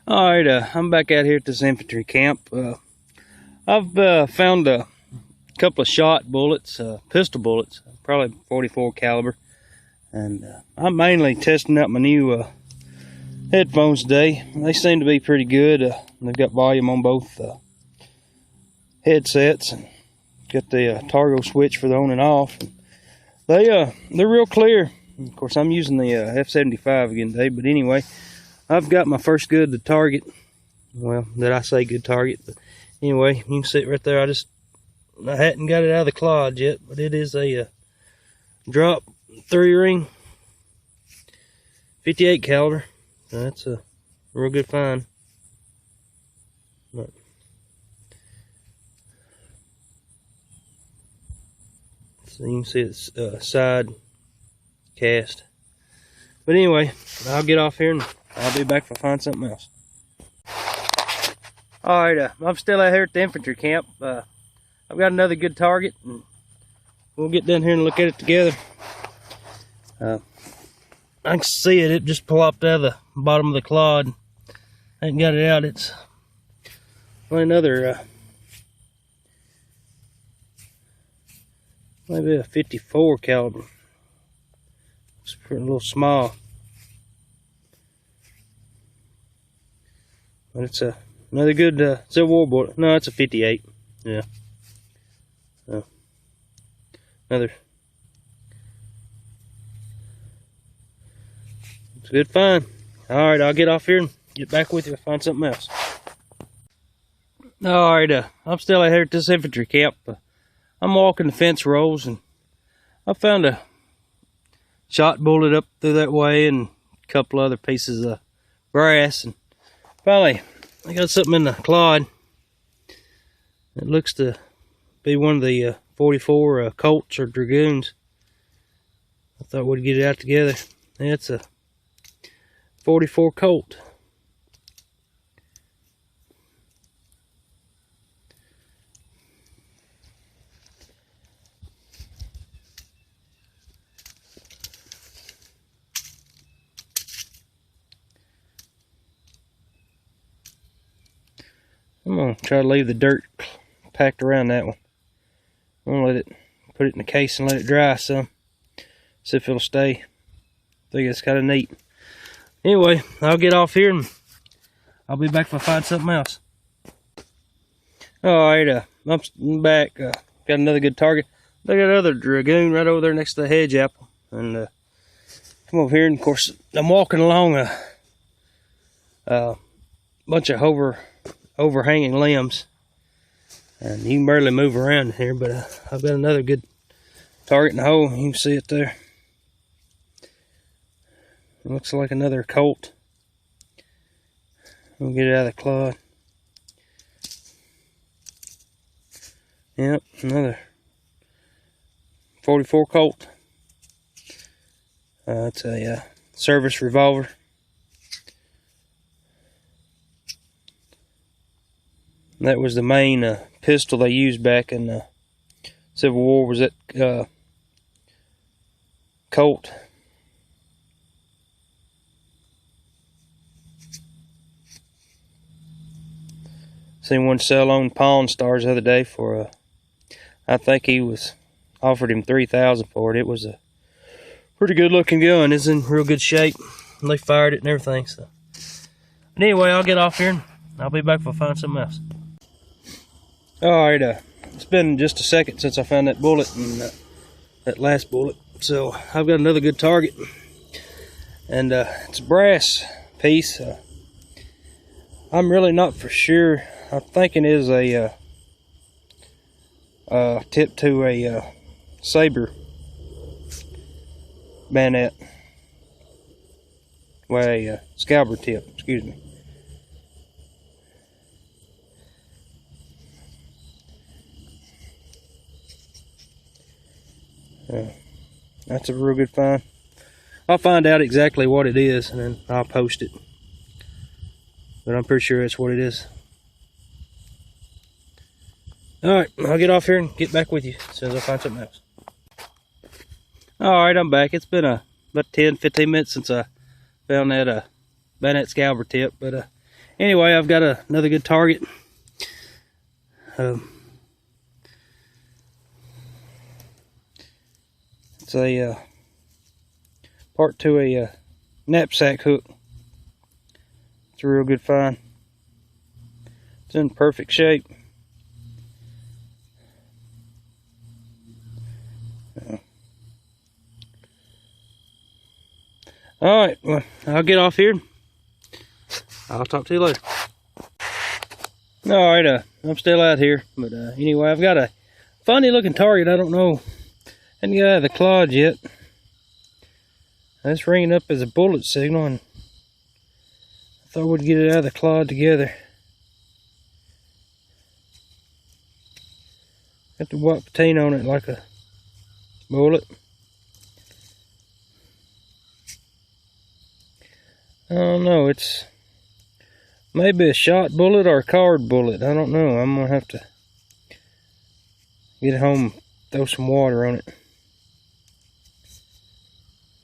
Alright, I'm back out here at this infantry camp. I've found a couple of shot bullets, pistol bullets, probably 44 caliber. And I'm mainly testing out my new headphones today. They seem to be pretty good. They've got volume on both headsets. And got the toggle switch for the on and off. And they're real clear. Of course, I'm using the F75 again today, but anyway, I've got my first good to target. Well, did I say good target? But anyway, you can see it right there. I hadn't got it out of the clod yet, but it is a drop 3-ring 58 caliber. That's a real good find. But so you can see it's side cast. But anyway, I'll get off here and I'll be back if I find something else. Alright, I'm still out here at the infantry camp. I've got another good target, and we'll get down here and look at it together. I can see it just plopped out of the bottom of the clod. I ain't got it out. It's another maybe a 54 caliber. It's a little small, but it's another good Civil War bullet. No, it's a 58. Yeah. Another. It's a good find. Alright, I'll get off here and get back with you if I find something else. Alright, I'm still out here at this infantry camp. I'm walking the fence rows, and I found a shot bullet up through that way and a couple other pieces of brass. And finally, I got something in the clod. It looks to be one of the 44 Colts or Dragoons. I thought we'd get it out together. It's a 44 Colt. I'm going to try to leave the dirt packed around that one. I'm going to put it in the case and let it dry some. See if it'll stay. I think it's kind of neat. Anyway, I'll get off here and I'll be back if I find something else. Alright, I'm back. Got another good target. They got another Dragoon right over there next to the hedge apple. And come over here, and of course, I'm walking along a bunch of overhanging limbs, and you can barely move around here, but I've got another good target in the hole. You can see it there. It looks like another Colt. We'll get it out of the clod. Yep, another 44 Colt. It's a service revolver. That was the main pistol they used back in the Civil War, was that Colt. Seen one sell on Pawn Stars the other day for I think he was offered him $3,000 for it. It was a pretty good looking gun. It's in real good shape. They fired it and everything. So, but anyway, I'll get off here and I'll be back if I find something else. Alright, it's been just a second since I found that bullet, and that last bullet. So I've got another good target, and it's a brass piece. I'm really not for sure. I'm thinking it is a tip to a saber bayonet. Well, a scabbard tip, excuse me. That's a real good find. I'll find out exactly what it is, and then I'll post it. But I'm pretty sure that's what it is. Alright, I'll get off here and get back with you as soon as I find something else. Alright, I'm back. It's been about 10-15 minutes since I found that bayonet scalper tip, but Anyway, I've got another good target. It's a part to a knapsack hook. It's a real good find. It's in perfect shape. Alright, well, I'll get off here. I'll talk to you later. Alright, I'm still out here. But anyway, I've got a funny looking target. I don't know. Hadn't got out of the clod yet. That's ringing up as a bullet signal, and I thought we'd get it out of the clod together. Got the white patina on it like a bullet. I don't know, it's maybe a shot bullet or a card bullet. I don't know. I'm gonna have to get it home, throw some water on it.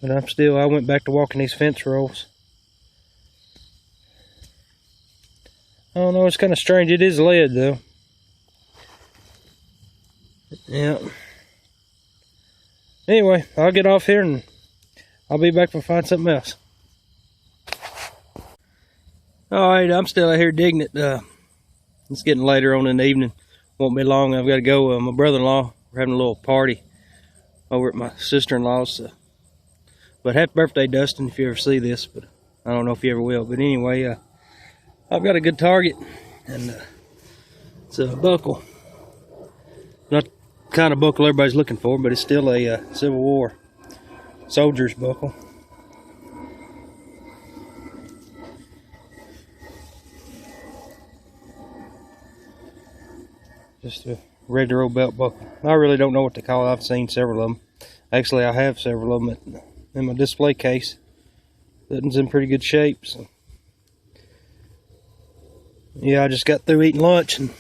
But I went back to walking these fence rows. I don't know, it's kind of strange. It is lead though. Yeah. Anyway, I'll get off here and I'll be back to find something else. Alright, I'm still out here digging it. It's getting later on in the evening. Won't be long. I've got to go. My brother-in-law, we're having a little party over at my sister-in-law's. But happy birthday, Dustin, if you ever see this. But I don't know if you ever will. But anyway, I've got a good target. And it's a buckle. Not the kind of buckle everybody's looking for, but it's still a Civil War soldier's buckle. Just a regular old belt buckle. I really don't know what to call it. I've seen several of them. Actually, I have several of them in my display case. That one's in pretty good shape. So. Yeah, I just got through eating lunch, and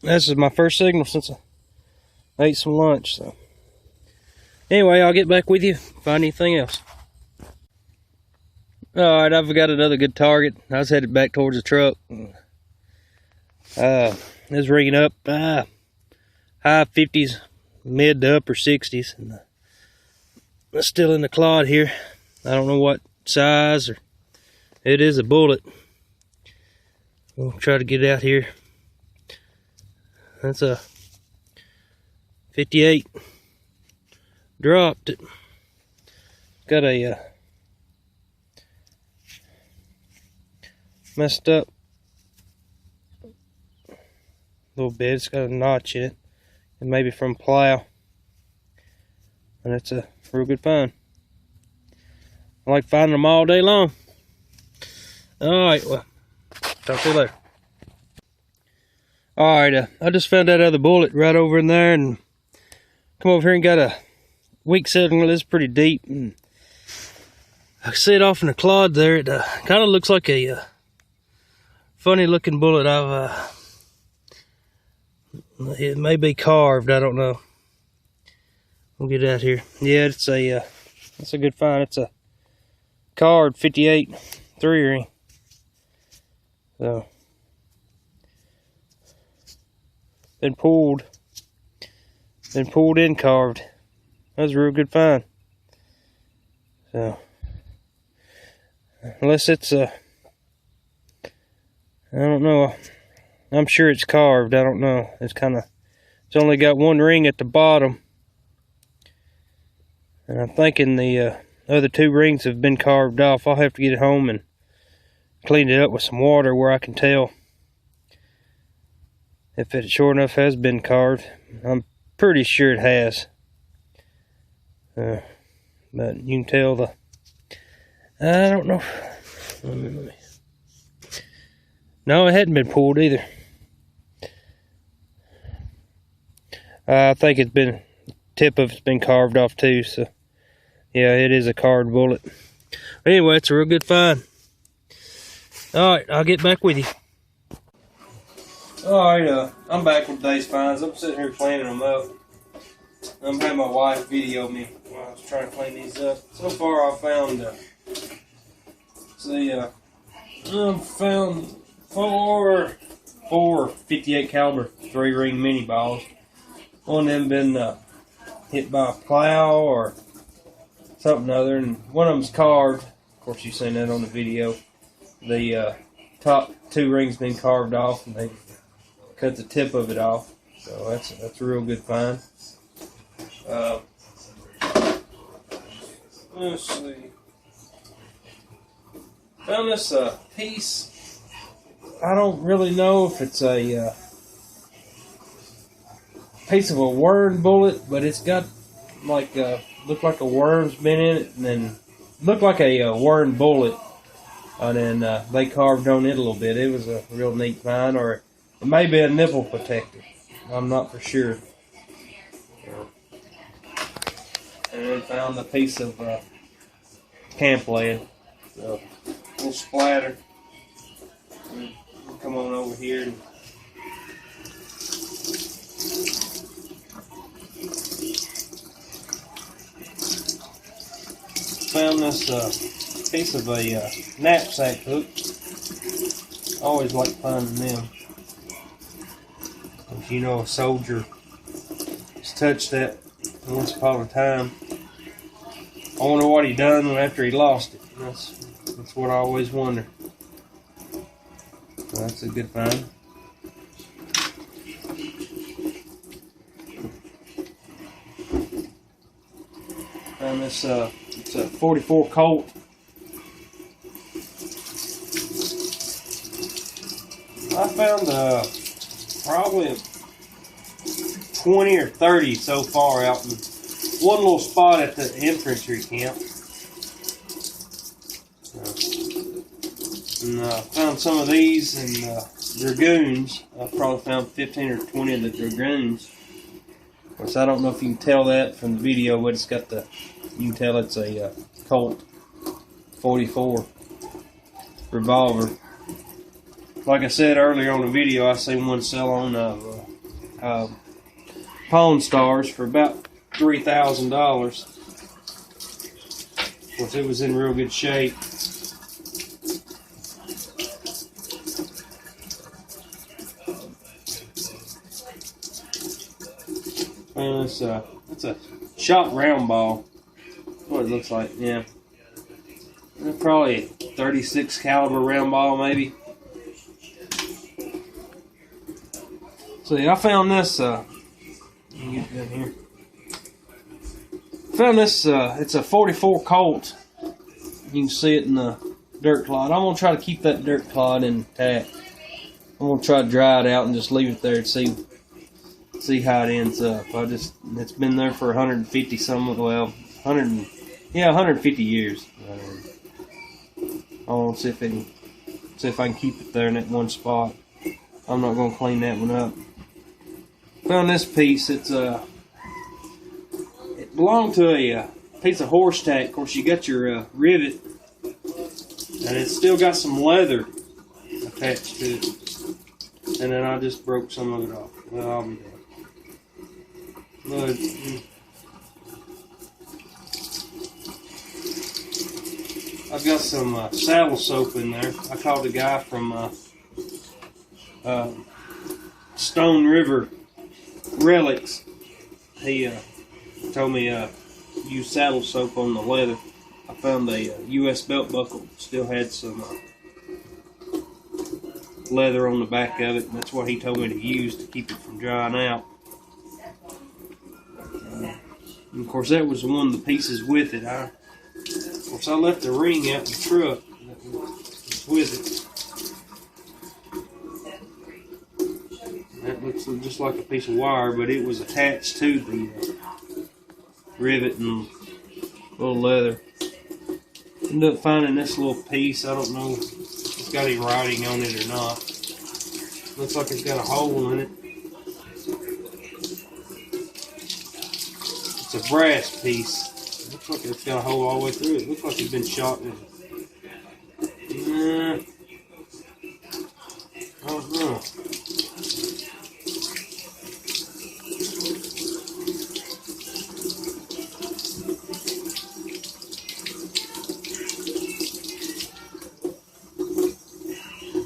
this is my first signal since I ate some lunch. So, anyway, I'll get back with you. Find anything else. All right, I've got another good target. I was headed back towards the truck. It's ringing up high 50s, mid to upper 60s, and it's still in the clod here. I don't know what size, or it is a bullet. We'll try to get it out here. That's a 58. Dropped it. Got a messed up little bit. It's got a notch in it, and maybe from plow, and it's a real good find. I like finding them all day long. Alright, well, talk to you later. Alright, I just found that other bullet right over in there, and come over here and got a weak signal. It's pretty deep, and I see it off in the clod there. It kind of looks like a funny looking bullet. It may be carved, I don't know. We'll get out here. Yeah, it's a good find. It's a carved 58 3-ring. So, been pulled in carved. That was a real good find. So, unless it's I don't know. I'm sure it's carved. I don't know. It's only got one ring at the bottom. And I'm thinking the other two rings have been carved off. I'll have to get it home and clean it up with some water where I can tell if it sure enough has been carved. I'm pretty sure it has. But you can tell I don't know. Let me. No, it hadn't been pulled either. I think tip of it's been carved off too, so yeah, it is a carved bullet. But anyway, it's a real good find. Alright, I'll get back with you. Alright, I'm back with today's finds. I'm sitting here cleaning them up. I'm having my wife video me while I was trying to clean these up. So far I found I've found four 58 caliber 3-ring mini balls. One of them been hit by a plow or something other, and one of them's carved. Of course, you've seen that on the video. The top 2 rings been carved off, and they cut the tip of it off. So that's a real good find. Let's see. Found this piece. I don't really know if it's a piece of a worm bullet, but it's got like looked like a worm's been in it, and then looked like a worm bullet, and then they carved on it a little bit. It was a real neat find, or it may be a nipple protector. I'm not for sure. And then found a piece of camp lead. So, a little splatter. We'll come on over here. And found this piece of a knapsack hook. Always like finding them. If you know a soldier has touched that once upon a time, I wonder what he done after he lost it. That's what I always wonder. So that's a good find. Found this it's a 44 Colt. I found probably 20 or 30 so far out in one little spot at the infantry camp. And found some of these and dragoons. I probably found 15 or 20 of the dragoons. Of course, I don't know if you can tell that from the video, but it's got the, you can tell it's a Colt 44 revolver. Like I said earlier on the video, I seen one sell on Pawn Stars for about $3,000. Of course, it was in real good shape. And it's a shot round ball. That's what it looks like, yeah. Probably a 36 caliber round ball, maybe. See, I found this. Let me get down here. Found this. It's a 44 Colt. You can see it in the dirt clod. I'm gonna try to keep that dirt clod intact. I'm gonna try to dry it out and just leave it there and see how it ends up. It's been there for 150 some, well, 150 years. I want to see if I can keep it there in that one spot. I'm not gonna clean that one up. Found this piece. It belonged to a piece of horse tack. Of course, you got your rivet, and it's still got some leather attached to it. And then I just broke some of it off. Well, I'll be done. But, I've got some saddle soap in there. I called a guy from Stone River Relics. He told me use saddle soap on the leather. I found a U.S. belt buckle. Still had some leather on the back of it, and that's what he told me to use to keep it from drying out. And of course, that was one of the pieces with it. Of course, I left the ring out in the truck that was with it. That looks just like a piece of wire, but it was attached to the rivet and little leather. Ended up finding this little piece. I don't know if it's got any writing on it or not. Looks like it's got a hole in it. It's a brass piece. Looks like it's got a hole all the way through it. Looks like it's been shot in it. I don't know.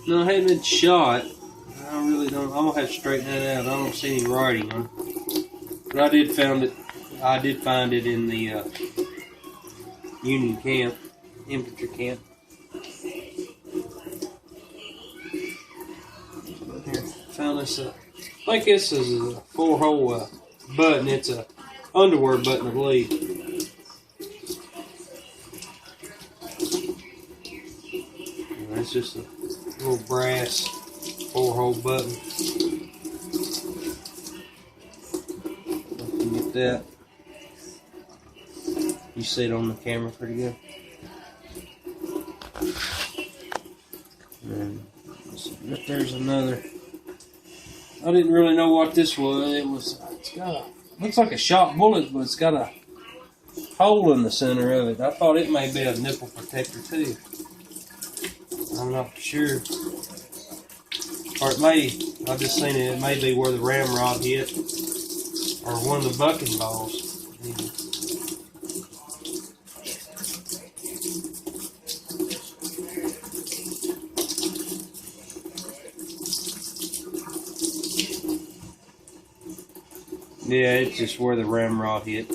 No, it hadn't been shot. I really don't. I'll have to straighten that out. I don't see any writing on it. But I did find it in the Union camp, infantry camp. Here, found this. I think this is a 4-hole button. It's a underwear button, I believe. And that's just a little brass 4-hole button. You can get that. You see it on the camera pretty good. And there's another. I didn't really know what this was. It's got looks like a shot bullet, but it's got a hole in the center of it. I thought it may be a nipple protector too. I'm not sure. Or it may, I've just seen it, it may be where the ramrod hit. Or one of the bucking balls. Yeah, it's just where the ramrod hit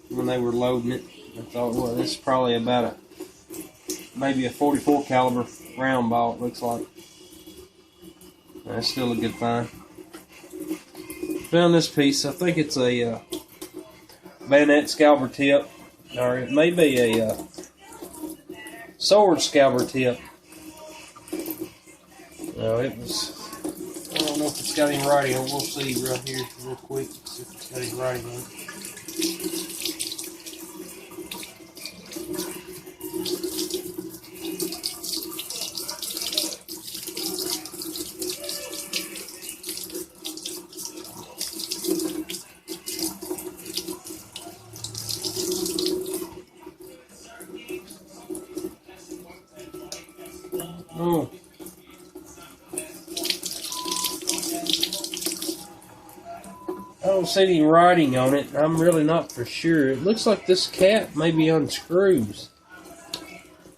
when they were loading it. I thought, well, this is probably about maybe a 44 caliber round ball. It looks like. That's still a good find. Found this piece. I think it's a bayonet scalper tip, or it may be a sword scalper tip. No, it was. I don't know if it's got any writing on it. We'll see right here real quick. See if it's got any writing on it. Oh. I don't see any writing on it. I'm really not for sure. It looks like this cap maybe unscrews.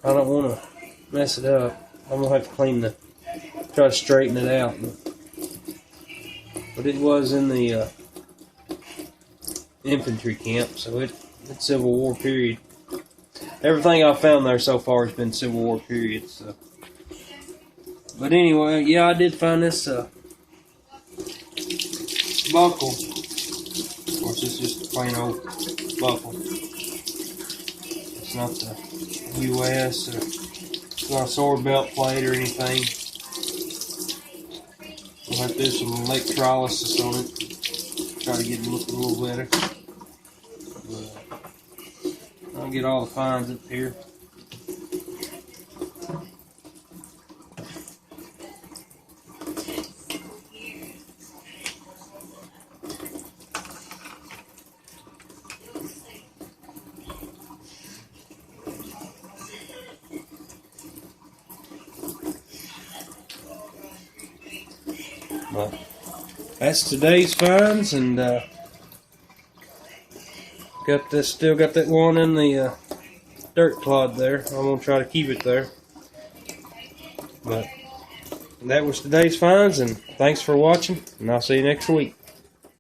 I don't want to mess it up. I'm going to have to try to straighten it out. But it was in the infantry camp, so it's Civil War period. Everything I've found there so far has been Civil War period. So. But anyway, yeah, I did find this buckle. Of course, it's just a plain old buckle. It's not the US or it's not a sword belt plate or anything. We'll have to do some electrolysis on it. Try to get it looking a little better. But, I'll get all the finds up here. But that's today's finds, and still got that one in the dirt clod there. I'm gonna try to keep it there. But that was today's finds, and thanks for watching, and I'll see you next week.